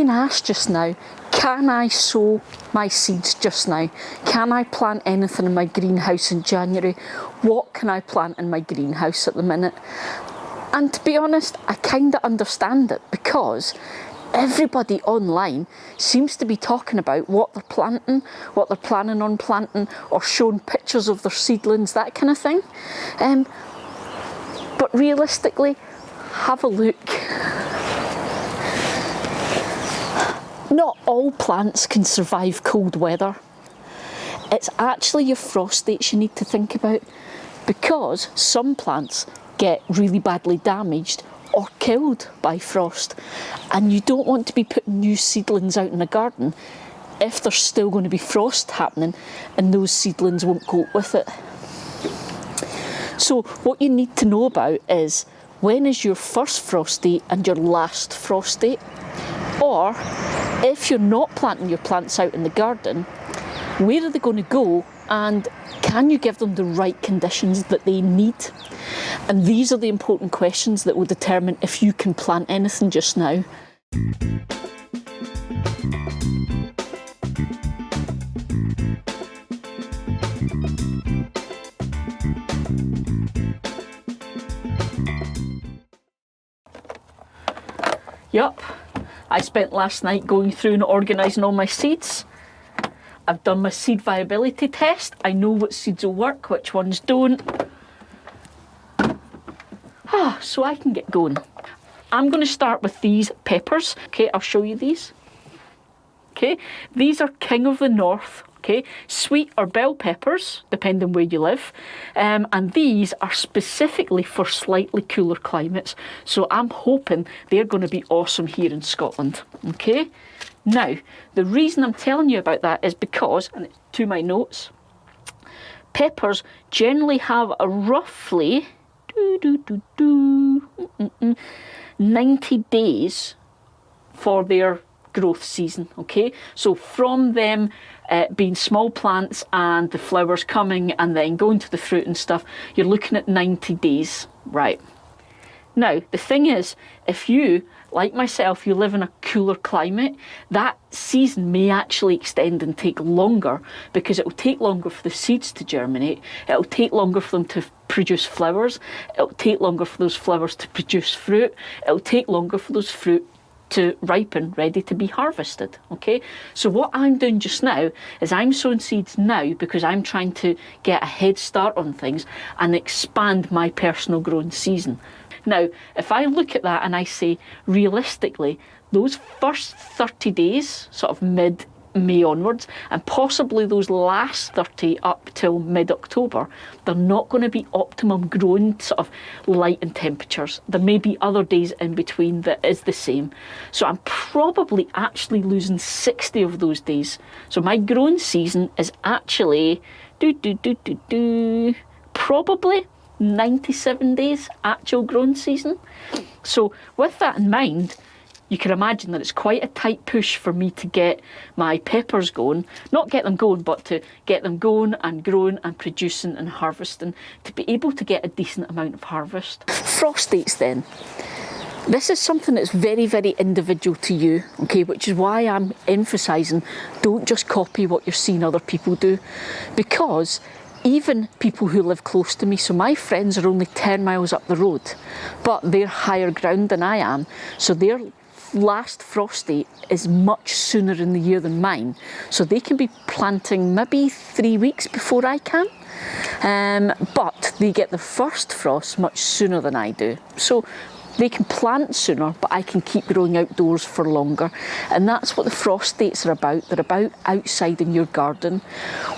being asked just now, can I sow my seeds just now? Can I plant anything in my greenhouse in January? What can I plant in my greenhouse at the minute? And to be honest, I kind of understand it, because everybody online seems to be talking about what they're planting, what they're planning on planting, or showing pictures of their seedlings, that kind of thing. But realistically, have a look. Not all plants can survive cold weather. It's actually your frost dates you need to think about, because some plants get really badly damaged or killed by frost, and you don't want to be putting new seedlings out in the garden if there's still going to be frost happening and those seedlings won't cope with it. So what you need to know about is, when is your first frost date and your last frost date? Or if you're not planting your plants out in the garden, where are they going to go, and can you give them the right conditions that they need? And these are the important questions that will determine if you can plant anything just now. Yup, I spent last night going through and organising all my seeds. I've done my seed viability test. I know what seeds will work, which ones don't. So I can get going. I'm going to start with these peppers. Okay, I'll show you these. Okay, these are King of the North. Okay, sweet or bell peppers, depending where you live. And these are specifically for slightly cooler climates. So I'm hoping they're going to be awesome here in Scotland. Okay, now the reason I'm telling you about that is because, and it's to my notes, peppers generally have a roughly 90 days for their growth season. Okay, so from them being small plants and the flowers coming and then going to the fruit and stuff, you're looking at 90 days, right? Now the thing is, if you, like myself, you live in a cooler climate, that season may actually extend and take longer, because it will take longer for the seeds to germinate, it will take longer for them to produce flowers, it will take longer for those flowers to produce fruit, it will take longer for those fruit to ripen, ready to be harvested. Okay, so what I'm doing just now is I'm sowing seeds now because I'm trying to get a head start on things and expand my personal growing season. Now, if I look at that and I say, realistically, those first 30 days, sort of mid-May onwards, and possibly those last 30 up till mid-October, they're not going to be optimum growing sort of light and temperatures. There may be other days in between that is the same. So I'm probably actually losing 60 of those days. So my growing season is actually, probably 97 days actual growing season. So with that in mind, you can imagine that it's quite a tight push for me to get my peppers going. Not get them going, but to get them going and growing and producing and harvesting to be able to get a decent amount of harvest. Frost dates then. This is something that's very, very individual to you, okay, which is why I'm emphasising, don't just copy what you're seeing other people do, because even people who live close to me, so my friends are only 10 miles up the road, but they're higher ground than I am, so their last frost date is much sooner in the year than mine, so they can be planting maybe 3 weeks before I can, but they get the first frost much sooner than I do. So they can plant sooner, but I can keep growing outdoors for longer. And that's what the frost dates are about. They're about outside in your garden.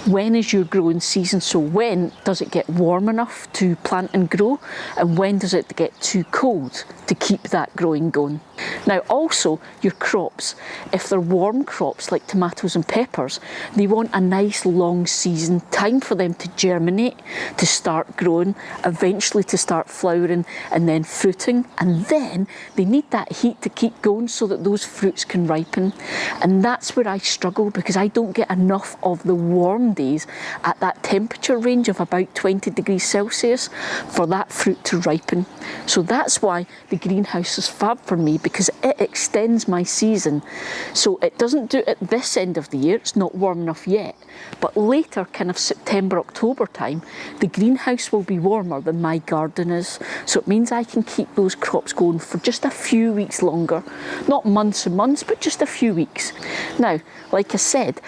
When is your growing season? So when does it get warm enough to plant and grow? And when does it get too cold to keep that growing going? Now also, your crops, if they're warm crops like tomatoes and peppers, they want a nice long season, time for them to germinate, to start growing, eventually to start flowering and then fruiting, and And then they need that heat to keep going so that those fruits can ripen. And that's where I struggle, because I don't get enough of the warm days at that temperature range of about 20 degrees Celsius for that fruit to ripen. So that's why the greenhouse is fab for me, because it extends my season. So it doesn't do it at this end of the year, it's not warm enough yet. But later, kind of September, October time, the greenhouse will be warmer than my garden is. So it means I can keep those crops going for just a few weeks longer. Not months and months, but just a few weeks. Now, like I said,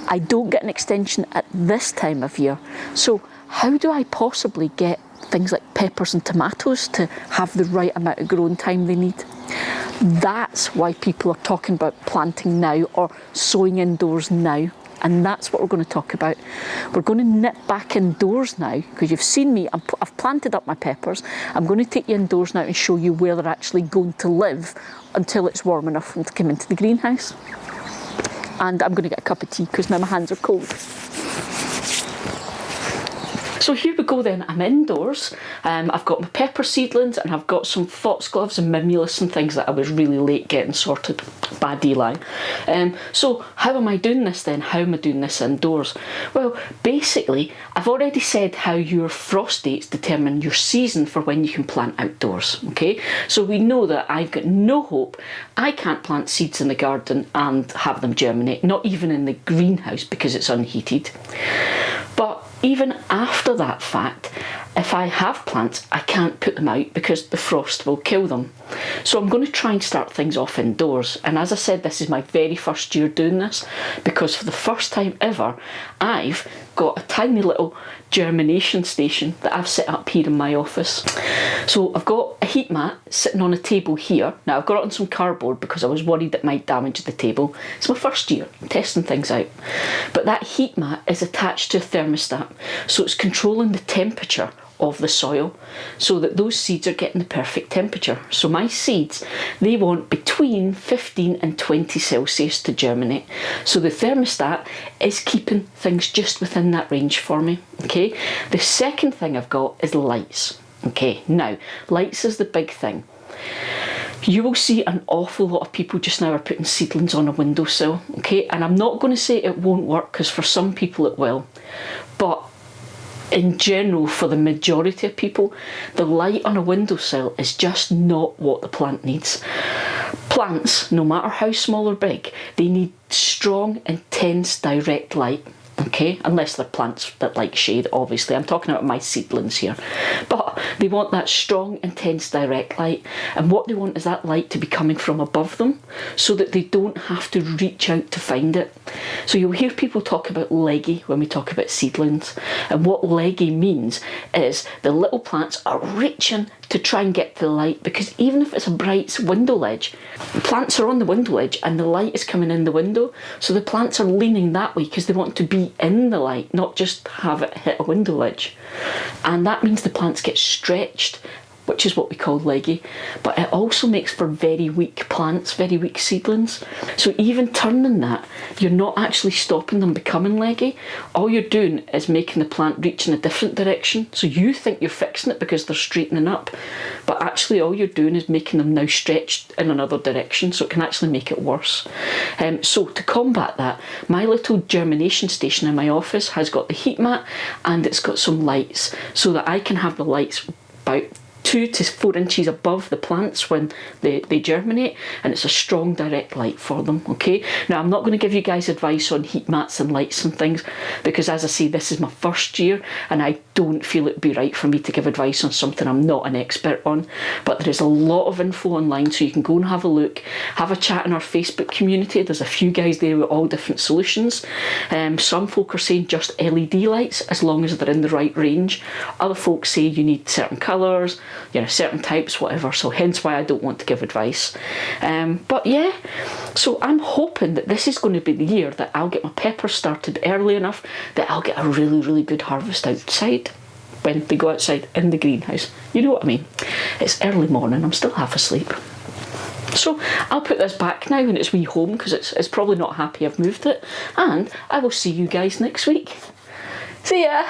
I don't get an extension at this time of year. So how do I possibly get things like peppers and tomatoes to have the right amount of growing time they need? That's why people are talking about planting now or sowing indoors now. And that's what we're going to talk about. We're going to nip back indoors now, because you've seen me, I've planted up my peppers. I'm going to take you indoors now and show you where they're actually going to live until it's warm enough for them to come into the greenhouse. And I'm going to get a cup of tea because now my hands are cold. So here we go then, I'm indoors. I've got my pepper seedlings and I've got some foxgloves and mimulus and things that I was really late getting sorted. Bad Eli. So how am I doing this then? How am I doing this indoors? Well, basically, I've already said how your frost dates determine your season for when you can plant outdoors, okay? So we know that I've got no hope. I can't plant seeds in the garden and have them germinate, not even in the greenhouse because it's unheated. But even after that fact, if I have plants, I can't put them out because the frost will kill them. So I'm going to try and start things off indoors. And as I said, this is my very first year doing this, because for the first time ever, I've got a tiny little germination station that I've set up here in my office. So I've got a heat mat sitting on a table here. Now I've got it on some cardboard because I was worried it might damage the table. It's my first year, I'm testing things out. But that heat mat is attached to a thermostat, so it's controlling the temperature of the soil so that those seeds are getting the perfect temperature. So my seeds, they want between 15 and 20 Celsius to germinate. So the thermostat is keeping things just within that range for me, okay? The second thing I've got is lights. Okay, now, lights is the big thing. You will see an awful lot of people just now are putting seedlings on a windowsill, okay? And I'm not going to say it won't work, because for some people it will. But in general, for the majority of people, the light on a windowsill is just not what the plant needs. Plants, no matter how small or big, they need strong, intense, direct light. Okay, unless they're plants that like shade, obviously. I'm talking about my seedlings here. But they want that strong, intense, direct light. And what they want is that light to be coming from above them so that they don't have to reach out to find it. So you'll hear people talk about leggy when we talk about seedlings. And what leggy means is the little plants are reaching to try and get to the light, because even if it's a bright window ledge, plants are on the window ledge and the light is coming in the window, so the plants are leaning that way because they want to be in the light, not just have it hit a window ledge. And that means the plants get stretched, which is what we call leggy, but it also makes for very weak plants, very weak seedlings. So even turning that, you're not actually stopping them becoming leggy. All you're doing is making the plant reach in a different direction. So you think you're fixing it because they're straightening up, but actually all you're doing is making them now stretched in another direction, so it can actually make it worse. So to combat that, my little germination station in my office has got the heat mat and it's got some lights, so that I can have the lights about 2 to 4 inches above the plants when they germinate, and it's a strong direct light for them, okay? Now I'm not going to give you guys advice on heat mats and lights and things, because as I say, this is my first year and I don't feel it'd be right for me to give advice on something I'm not an expert on. But there is a lot of info online, so you can go and have a look, have a chat in our Facebook community. There's a few guys there with all different solutions. Some folk are saying just LED lights as long as they're in the right range. Other folks say you need certain colours, certain types, whatever, so hence why I don't want to give advice. But yeah, so I'm hoping that this is going to be the year that I'll get my peppers started early enough that I'll get a really, really good harvest outside when they go outside in the greenhouse. You know what I mean? It's early morning, I'm still half asleep. So I'll put this back now in its wee home, because it's probably not happy I've moved it, and I will see you guys next week. See ya!